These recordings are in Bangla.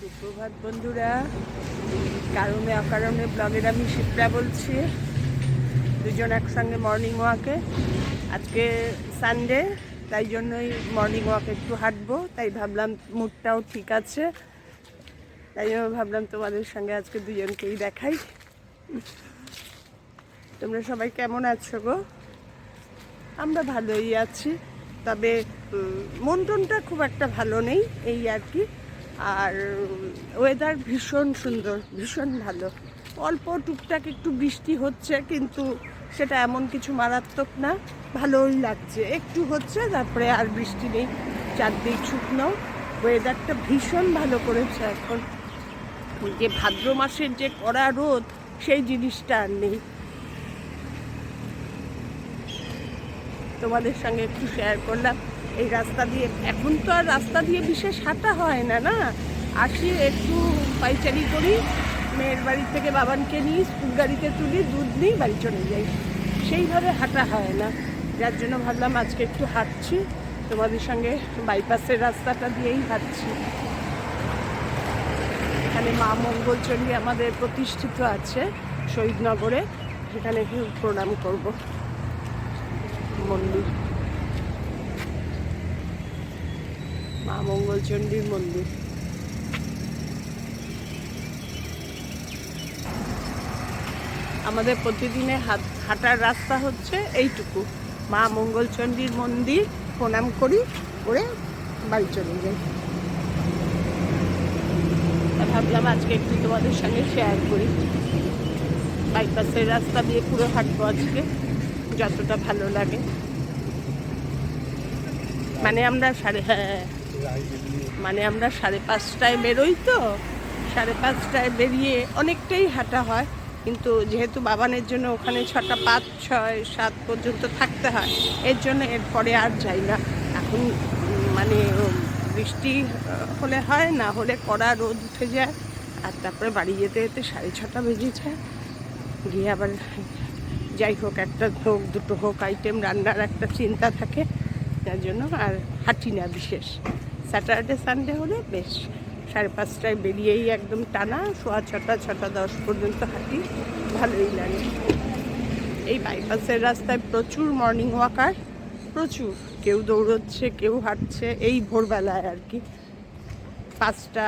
সুপ্রভাত বন্ধুরা। কারণে অকারণে ব্লগের আমি শিপ্রা বলছি, দুজন একসঙ্গে মর্নিং ওয়াকে। আজকে সানডে, তাই জন্যই মর্নিং ওয়াক একটু হাঁটবো, তাই ভাবলাম মুডটাও ঠিক আছে, তাই জন্য ভাবলাম তোমাদের সঙ্গে আজকে দুজনকেই দেখাই। তোমরা সবাই কেমন আছো গো? আমরা ভালোই আছি, তবে মন টনটা খুব একটা ভালো নেই, এই আর কি। আর ওয়েদার ভীষণ সুন্দর, ভীষণ ভালো। অল্প টুকটাক একটু বৃষ্টি হচ্ছে, কিন্তু সেটা এমন কিছু মারাত্মক না, ভালোই লাগছে। একটু হচ্ছে, তারপরে আর বৃষ্টি নেই, চারদিক শুকনো। ওয়েদারটা ভীষণ ভালো করেছে এখন। যে ভাদ্র মাসের যে কড়া রোদ, সেই জিনিসটা আর নেই। তোমাদের সঙ্গে একটু শেয়ার করলাম এই রাস্তা দিয়ে। এখন তো আর রাস্তা দিয়ে বিশেষ হাঁটা হয় না, না আসি একটু পাইচারি করি, মেয়ের বাড়ি থেকে বাবানকে নিই, স্কুল গাড়িতে তুলি, দুধ নিই, বাড়ি চলে যাই। সেইভাবে হাঁটা হয় না, যার জন্য ভাবলাম আজকে একটু হাঁটছি তোমাদের সঙ্গে। বাইপাসের রাস্তাটা দিয়েই হাঁটছি। এখানে মা মঙ্গলচণ্ডী আমাদের প্রতিষ্ঠিত আছে শহীদনগরে, সেখানে প্রণাম করব। মন্দির, মা মঙ্গলচণ্ডীর মন্দির। আমাদের প্রতিদিনের হাঁটার রাস্তা হচ্ছে এইটুকু, মা মঙ্গলচণ্ডীর মন্দির প্রণাম করি, করে বাড়ি চলে যাই। তা ভাবলাম আজকে একটু তোমাদের সঙ্গে শেয়ার করি। বাইপাসের রাস্তা দিয়ে পুরো হাঁটবো আজকে, যতটা ভালো লাগে। মানে আমরা আমরা 5:30টায় বেরোই, তো 5:30টায় বেরিয়ে অনেকটাই হাঁটা হয়। কিন্তু যেহেতু বাবানের জন্য ওখানে 6টা 5, 6, 7 পর্যন্ত থাকতে হয়, এর জন্য এরপরে আর যাই না এখন। মানে বৃষ্টি হলে হয়, না হলে কড়া রোদ উঠে যায়, আর তারপরে বাড়ি যেতে যেতে 6:30 বেজে যায়। গিয়ে আবার যাই হোক, একটা হোক দুটো হোক আইটেম রান্নার একটা চিন্তা থাকে, যার জন্য আর হাঁটি না বিশেষ। স্যাটারডে সানডে হলে বেশ 5:30টায় বেরিয়েই একদম টানা 6:15, 6:10 পর্যন্ত হাঁটি, ভালোই লাগে। এই বাইপাসের রাস্তায় প্রচুর মর্নিং ওয়াকার, প্রচুর। কেউ দৌড়চ্ছে, কেউ হাঁটছে, এই ভোরবেলায় আর কি। 5টা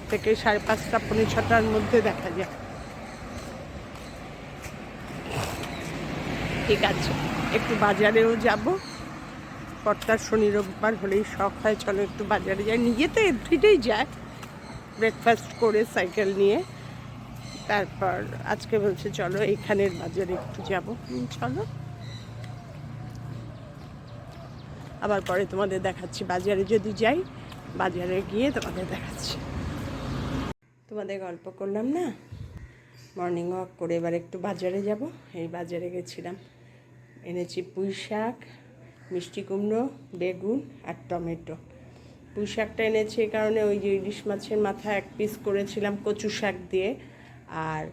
থেকে 5:30, 5:45-6টার মধ্যে দেখা যায়। ঠিক আছে, একটু বাজারেও যাব। কর্তার শনি রোববার হলেই শখ হয়, চলো একটু বাজারে যাই। নিজে তো এভরিডেই যায়, ব্রেকফাস্ট করে সাইকেল নিয়ে। তারপর আজকে বলছে চলো এইখানের বাজারে একটু যাব। চলো, আবার পরে তোমাদের দেখাচ্ছি বাজারে যদি যাই। বাজারে গিয়ে তোমাদের দেখাচ্ছি। তোমাদের গল্প করলাম না, মর্নিং ওয়াক করে এবার একটু বাজারে যাব। এই বাজারে গেছিলাম, এনেছি পুঁই শাক, মিষ্টি কুমড়ো, বেগুন আর টমেটো। পুঁই শাকটা এনেছি এই কারণে, ওই যে ইলিশ মাছের মাথা 1 পিস করেছিলাম কচু শাক দিয়ে, আর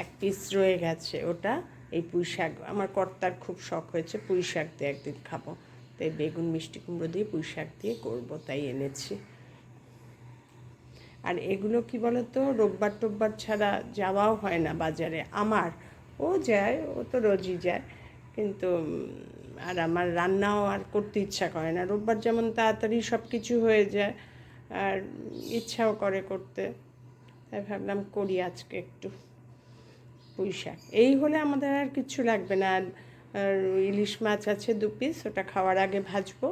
1 পিস রয়ে গেছে, ওটা এই পুঁই শাক। আমার কর্তার খুব শখ হয়েছে পুঁই শাক দিয়ে একদিন খাবো, তাই বেগুন মিষ্টি কুমড়ো দিয়ে পুঁই শাক দিয়ে করবো, তাই এনেছি। আর এগুলো কি বলতো, রোববার টোববার ছাড়া যাওয়াও হয় না বাজারে আমার। ও যায়, ও তো রোজই যায়, কিন্তু আর আমার রান্নাও আর করতে ইচ্ছা করে না। রোববার যেমন তাড়াতাড়ি সব কিছু হয়ে যায়, আর ইচ্ছাও করে করতে, তাই ভাবলাম করি আজকে একটু পুঁই শাক। এই হলে আমাদের আর কিছু লাগবে না। আর ইলিশ মাছ আছে 2 পিস, ওটা খাওয়ার আগে ভাজবো,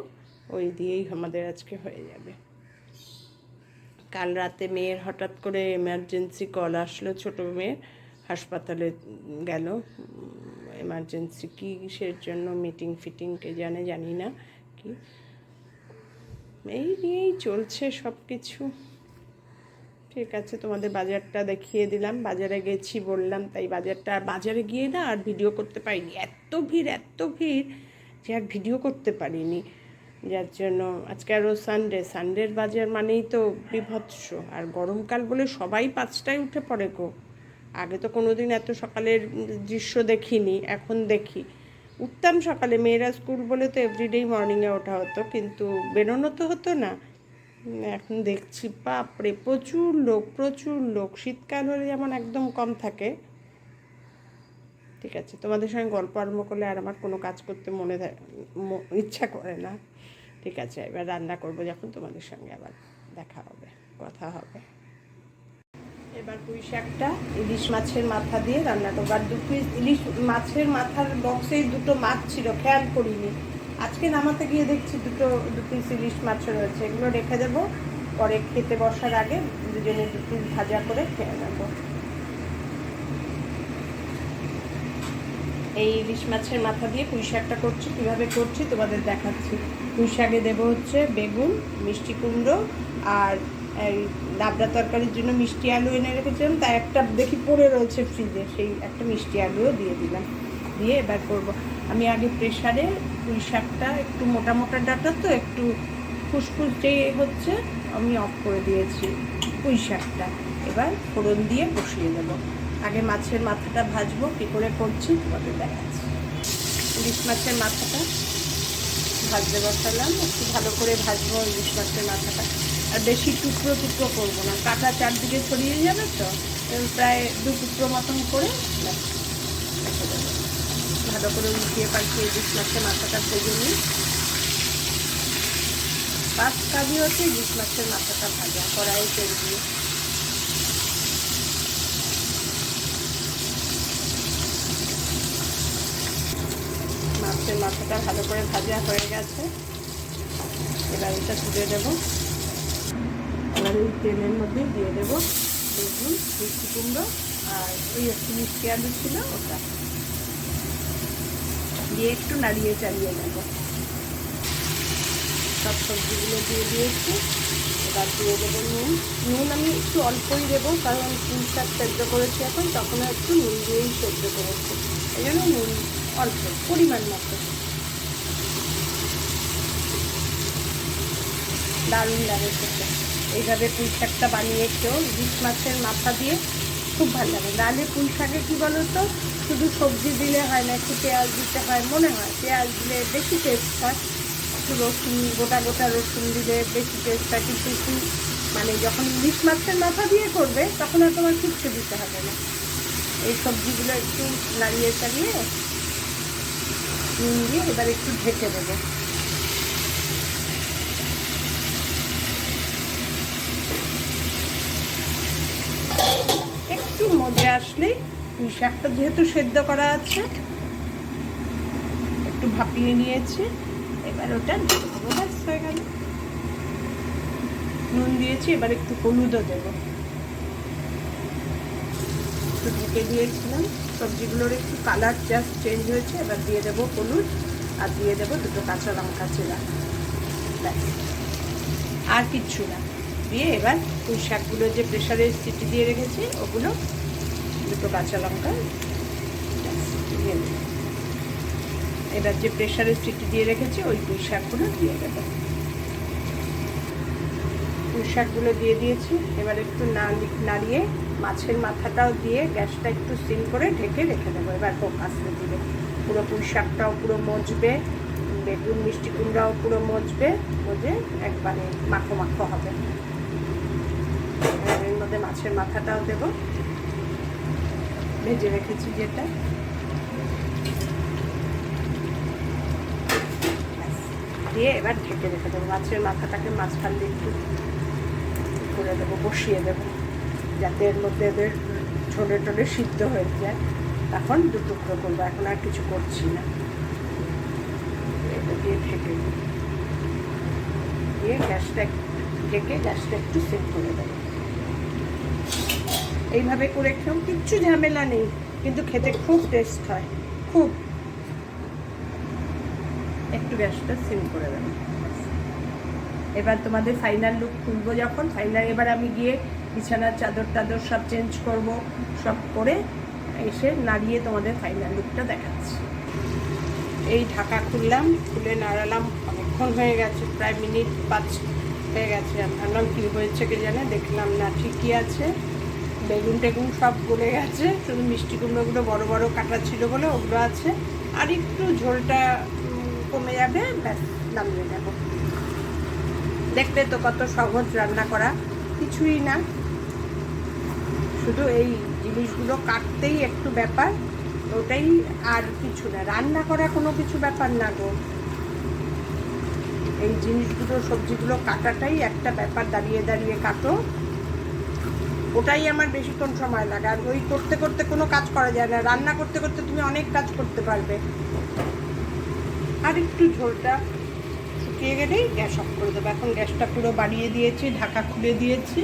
ওই দিয়েই আমাদের আজকে হয়ে যাবে। কাল রাতে মেয়ের হঠাৎ করে এমার্জেন্সি কল আসলো, ছোটো মেয়ের হাসপাতালে গেল। এমার্জেন্সি কিসের জন্য, মিটিং ফিটিংকে জানি না কি, এই নিয়েই চলছে সব কিছু। ঠিক আছে, তোমাদের বাজারটা দেখিয়ে দিলাম। বাজারে গেছি বললাম, তাই বাজারে গিয়ে না আর ভিডিও করতে পারিনি, এত ভিড় যে আর ভিডিও করতে পারিনি। যার জন্য আজকে আরও সানডের বাজার মানেই তো বিভৎস। আর গরমকাল বলে সবাই 5টায় উঠে পড়ে গো। আগে তো কোনো দিন এত সকালের দৃশ্য দেখিনি, এখন দেখি। উঠতাম সকালে, মেয়েরা স্কুল বলে তো এভরিডেই মর্নিংয়ে ওঠা হতো, কিন্তু বেরোনো তো হতো না। এখন দেখছি বাপরে প্রচুর লোক। শীতকাল হলে যেমন একদম কম থাকে, ঠিক আছে, তোমাদের সঙ্গে গল্প আরম্ভ করলে আর আমার কোনো কাজ করতে ইচ্ছা করে না। ঠিক আছে, এবার রান্না করবো যখন তোমাদের সঙ্গে আবার দেখা হবে, কথা হবে। এবার পুঁই শাকটা ইলিশ মাছের মাথা দিয়ে রান্না করবো। আর 2 পিস ইলিশ মাছের মাথার বক্সে 2টো মাছ ছিল, খেয়াল করিনি। আজকে নামাতে গিয়ে দেখছি 2 পিস ইলিশ মাছ রয়েছে। এগুলো রেখে দেবো, পরে খেতে বসার আগে দুজনে 2 পিস ভাজা করে খেয়ে নেবো। এই ইলিশ মাছের মাথা দিয়ে পুঁই শাকটা করছি, কীভাবে করছি তোমাদের দেখাচ্ছি। পুঁই শাকে দেবো হচ্ছে বেগুন, মিষ্টি কুমড়ো, আর এই লাবড়া তরকারির জন্য মিষ্টি আলু এনে রেখেছিলাম, তাই একটা দেখি পড়ে রয়েছে ফ্রিজে, সেই একটা মিষ্টি আলুও দিয়ে দিলাম। দিয়ে এবার করবো, আমি আগে প্রেশারে পুঁই শাকটা একটু মোটা ডাটা তো একটু ফুসফুস যে হচ্ছে, আমি অফ করে দিয়েছি পুঁই শাকটা। এবার ফোড়ন দিয়ে বসিয়ে দেবো। আগে মাছের মাথাটা ভাজবো, কী করে করছি তোমাদের দেখাচ্ছি। ইলিশ মাছের মাথাটা ভাজতে বসালাম, একটু ভালো করে ভাজবো ইলিশ মাছের মাথাটা। আর বেশি টুকরো করবো না, কাটা চারদিকে ছড়িয়ে যাবে তো, প্রায় 2 টুকরো মতন করে রেখে দেবো। ভালো করে উঠিয়ে পাল্টিয়ে ইলিশ মাছের মাথাটা ভেজে নিই। ফার্স্ট কাজই হচ্ছে ইলিশ মাছের মাথাটা ভাজা, কড়াইয়ে তেল দিয়ে। মাছের মাথাটা ভালো করে ভাজা হয়ে গেছে, এবার এটা তুলে দেবো। এবার ওই তেলের মধ্যে দিয়ে দেবো বেগুন, মিষ্টি কুমড়ো, আর ওই একটু মিষ্টি আলু ছিল ওটা দিয়ে একটু নাড়িয়ে চালিয়ে নেব। সব সবজিগুলো দিয়ে দিয়েছি। এবার দিয়ে দেবো নুন আমি একটু অল্পই দেবো, কারণ পুঁই শাক সেদ্ধ করেছি এখন, তখন একটু নুন দিয়েই সেদ্ধ করেছি, এই জন্য নুন অল্প পরিমাণ মতো। দারুণ লাগে খেতে। এইভাবে পুঁই শাকটা বানিয়ে খেয়েও ইলিশ মাছের মাথা দিয়ে খুব ভালো লাগে। নাহলে পুঁই শাকে কী বলো তো, শুধু সবজি দিলে হয় না, একটু পেঁয়াজ দিতে হয়, মনে হয় পেঁয়াজ দিলে বেশি টেস্ট হয়, একটু রসুন, গোটা রসুন দিলে বেশি টেস্ট হয়। কিন্তু মানে যখন ইলিশ মাছের মাথা দিয়ে করবে তখন আর তোমার কিচ্ছু দিতে হবে না। এই সবজিগুলো একটু নাড়িয়ে চালিয়ে নুন দিয়ে এবার একটু ঢেকে দেবো। একটু মজে আসলেই পুঁই শাকটা যেহেতু সেদ্ধ করা আছে, একটু ভাপিয়ে নিয়েছি, এবার ওটা ব্যাস হয়ে গেল। নুন দিয়েছি, এবার একটু হলুদও দেবো। একটু ঢেকে দিয়েছিলাম, সবজিগুলোর একটু কালার জাস্ট চেঞ্জ হয়েছে, এবার দিয়ে দেবো হলুদ, আর দিয়ে দেবো 2টো কাঁচা লঙ্কা চিরা, ব্যাস আর কিচ্ছু না। দিয়ে এবার পুঁই শাকগুলো যে প্রেশারে সিটি দিয়ে রেখেছি ওগুলো 2টো কাঁচা লঙ্কা দিয়ে দেবো। এবার যে প্রেশারে সিটি দিয়ে রেখেছি ওই পুঁই শাকগুলো দিয়ে দেবো। পুঁই শাকগুলো দিয়ে দিয়েছি, এবার একটু নাড়িয়ে মাছের মাথাটাও দিয়ে গ্যাসটা একটু সিম করে ঢেকে রেখে দেবো। এবার আস্তে ধীরে পুরো পুঁই শাকটাও পুরো মজবে, বেগুন মিষ্টি কুমড়াও পুরো মজবে, মজে একবারে মাখো হবে। এর মধ্যে মাছের মাথাটাও দেবো, ভেজে রেখেছি যেটা, দিয়ে এবার ঢেকে রেখে দেবো। মাছের মাথাটাকে মাঝখান দিয়ে একটু করে দেবো, বসিয়ে দেবো, যাতে এর মধ্যে এদের ছোলে সিদ্ধ হয়ে যায়। তখন 2 টুকরো করবো, এখন আর কিছু করছি না। এটা দিয়ে ঢেকে দিয়ে গ্যাসটা একটু সেট করে দেবো। এইভাবে করে খেয়েও কিচ্ছু ঝামেলা নেই, কিন্তু খেতে খুব টেস্ট হয়, খুব। একটু গ্যাসটা সিম করে দেবো। এবার তোমাদের ফাইনাল লুক খুলবো যখন, এবার আমি গিয়ে বিছানার চাদর সব চেঞ্জ করব, সব করে এসে নাড়িয়ে তোমাদের ফাইনাল লুকটা দেখাচ্ছি। এই ঢাকা খুললাম, খুলে নাড়ালাম, অনেকক্ষণ হয়ে গেছে, প্রায় মিনিট 5 হয়ে গেছে। আমি ভাবলাম কী হয়েছে কে জানে, দেখলাম না ঠিকই আছে, বেগুন টেগুন সব গলে গেছে, শুধু মিষ্টি কুমড়োগুলো বড় বড় কাটা ছিল বলে ওগুলো আছে, আর একটু ঝোলটা কমে যাবে, ব্যাস নামিয়ে নেব। দেখলে তো কত সহজ রান্না করা, কিছুই না, শুধু এই জিনিসগুলো কাটতেই একটু ব্যাপার, ওটাই, আর কিছু না। রান্না করা কোনো কিছু ব্যাপার না গো, এই জিনিসগুলো সবজিগুলো কাটাটাই একটা ব্যাপার, দাঁড়িয়ে দাঁড়িয়ে কাটো, ওটাই আমার বেশিক্ষণ সময় লাগে। আর ওই করতে করতে কোনো কাজ করা যায় না, রান্না করতে করতে তুমি অনেক কাজ করতে পারবে। আর একটু ঝোলটা শুকিয়ে গেলেই গ্যাস অফ করে দেবো। এখন গ্যাসটা পুরো বাড়িয়ে দিয়েছি, ঢাকা খুলে দিয়েছি,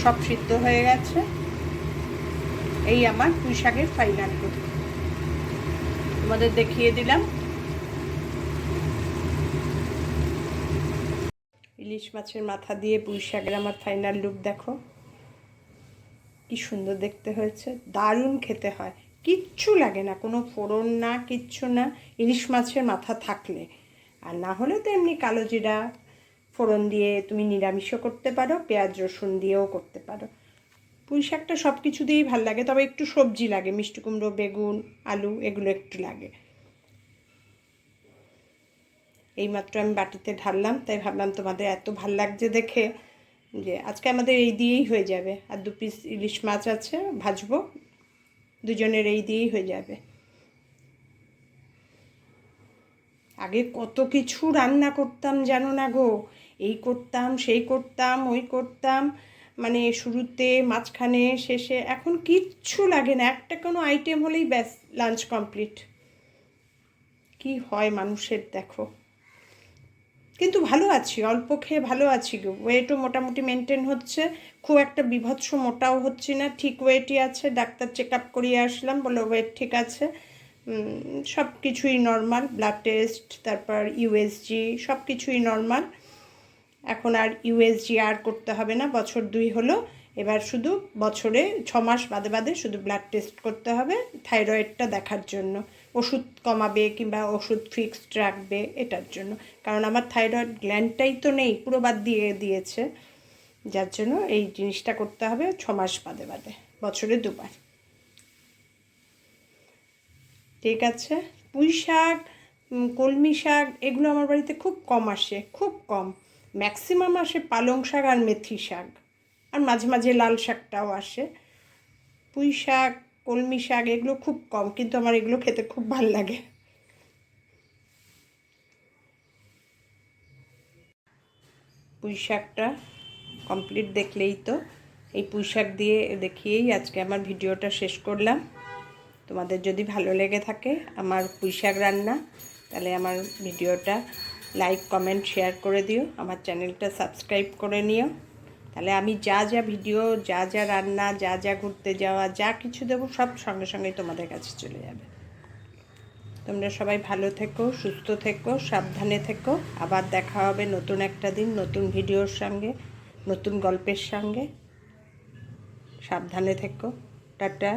সব সিদ্ধ হয়ে গেছে। এই আমার পুঁই শাকের ফাইনাল লুক তোমাদের দেখিয়ে দিলাম। ইলিশ মাছের মাথা দিয়ে পুঁই শাকের আমার ফাইনাল লুক দেখো, কি সুন্দর দেখতে হয়েছে, দারুণ খেতে হয়, কিচ্ছু লাগে না, কোনো ফোড়ন না, কিচ্ছু না, ইলিশ মাছের মাথা থাকলে। আর না হলে তো এমনি কালো জিরা ফোড়ন দিয়ে তুমি নিরামিষও করতে পারো, পেঁয়াজ রসুন দিয়েও করতে পারো। পুঁই শাকটা সব কিছু দিয়েই ভালো লাগে, তবে একটু সবজি লাগে, মিষ্টি কুমড়ো, বেগুন, আলু, এগুলো একটু লাগে। এইমাত্র আমি বাটিতে ঢাললাম, তাই ভাবলাম তোমাদের এত ভাল লাগছে দেখে যে আজকে আমাদের এই দিয়েই হয়ে যাবে। আর 2 পিস ইলিশ মাছ আছে, ভাজবো, দুজনের এই দিয়েই হয়ে যাবে। আগে কত কিছু রান্না করতাম জানো না গো, এই করতাম, সেই করতাম, ওই করতাম, মানে শুরুতে, মাঝখানে, শেষে। এখন কিচ্ছু লাগে না, একটা কোনো আইটেম হলেই ব্যাস লাঞ্চ কমপ্লিট। কি হয় মানুষের দেখো। কিন্তু ভালো আছি, অল্প খেয়ে ভালো আছি গো, ওয়েটও মোটামুটি মেনটেন হচ্ছে, খুব একটা বিভৎস মোটাও হচ্ছে না, ঠিক ওয়েটই আছে। ডাক্তার চেক আপ করিয়ে আসলাম, বলে ওয়েট ঠিক আছে, সব কিছুই নর্মাল, ব্লাড টেস্ট, তারপর ইউএসজি, সব কিছুই নর্মাল। এখন আর ইউএসজি আর করতে হবে না, বছর 2 হলো, এবার শুধু বছরে 6 মাস বাদে বাদে শুধু ব্লাড টেস্ট করতে হবে থাইরয়েডটা দেখার জন্য, ওষুধ কমাবে কিংবা ওষুধ ফিক্সড রাখবে এটার জন্য। কারণ আমার থাইরয়েড গ্ল্যান্ডটাই তো নেই, পুরো বাদ দিয়ে দিয়েছে, যার জন্য এই জিনিসটা করতে হবে 6 মাস বাদে বাদে, বছরে 2 বার। ঠিক আছে। পুঁই শাক, কলমি শাক, এগুলো আমার বাড়িতে খুব কম আসে, খুব কম। ম্যাক্সিমাম আসে পালং শাক আর মেথি শাক, আর মাঝে মাঝে লাল শাকটাও আসে। পুঁই শাক, কলমি শাক এগুলো খুব কম, কিন্তু আমার এগুলো খেতে খুব ভাল লাগে। পুঁই শাকটা কমপ্লিট দেখলেই তো, এই পুঁই শাক দিয়ে দেখিয়েই আজকে আমার ভিডিওটা শেষ করলাম। তোমাদের যদি ভালো লেগে থাকে আমার পুঁই শাক রান্না, তাহলে আমার ভিডিওটা লাইক, কমেন্ট, শেয়ার করে দিও, আমার চ্যানেলটা সাবস্ক্রাইব করে নিও। তাহলে আমি যা যা ভিডিও, যা যা রান্না, যা যা ঘুরতে যাওয়া, যা কিছু দেবো সব সঙ্গে সঙ্গেই তোমাদের কাছে চলে যাবে। তোমরা সবাই ভালো থেকো, সুস্থ থেকো, সাবধানে থেকো। আবার দেখা হবে নতুন একটা দিন, নতুন ভিডিওর সঙ্গে, নতুন গল্পের সঙ্গে। সাবধানে থেকো। টাটা।